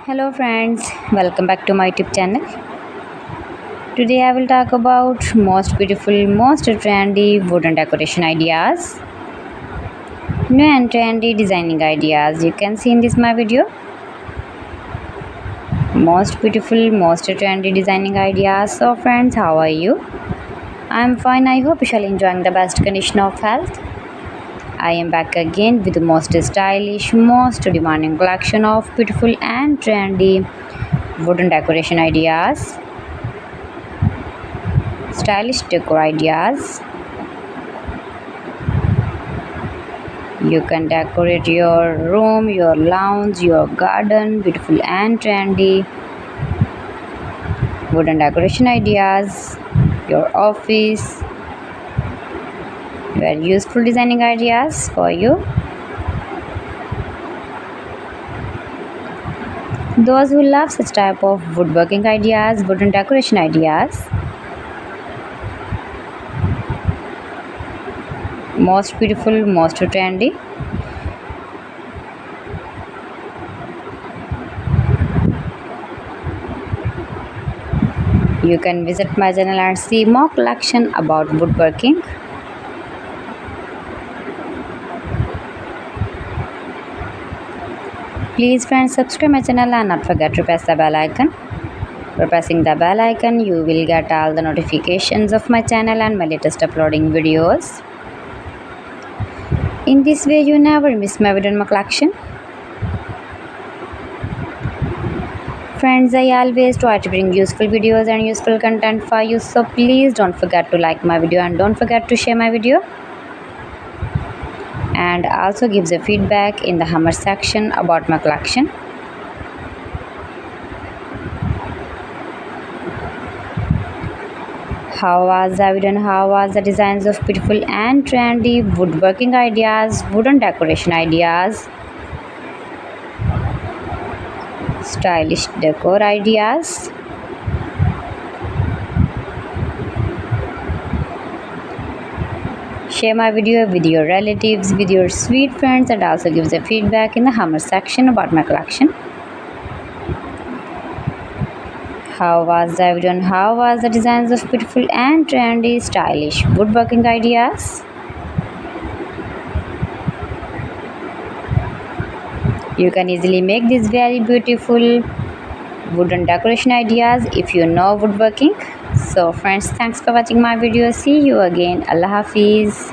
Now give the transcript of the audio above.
Hello friends, welcome back to my YouTube channel. Today I will talk about most beautiful, most trendy wooden decoration ideas. New and trendy designing ideas you can see in this my video. Most beautiful, most trendy designing ideas. So friends, how are you? I am fine. I hope you shall enjoying the best condition of health. I am back again with the most stylish, most demanding collection of beautiful and trendy wooden decoration ideas, stylish decor ideas. You can decorate your room, your lounge, your garden, beautiful and trendy wooden decoration ideas, your office, very useful designing ideas for you. Those who love such type of woodworking ideas, wooden decoration ideas, most beautiful, most trendy. You can visit my channel and see more collection about woodworking. Please friends, subscribe my channel and not forget to press the bell icon. By pressing the bell icon, you will get all the notifications of my channel and my latest uploading videos. In this way, you never miss my video in my collection. Friends, I always try to bring useful videos and useful content for you, so please don't forget to like my video and don't forget to share my video. And also give the feedback in the comment section about my collection. How was the video and how was the designs of beautiful and trendy woodworking ideas, wooden decoration ideas, stylish decor ideas. Share my video with your relatives, with your sweet friends, and also give the feedback in the comment section about my collection. How was the video and how was the designs of beautiful and trendy stylish woodworking ideas? You can easily make these very beautiful wooden decoration ideas if you know woodworking. So friends, thanks for watching my video. See you again. Allah Hafiz.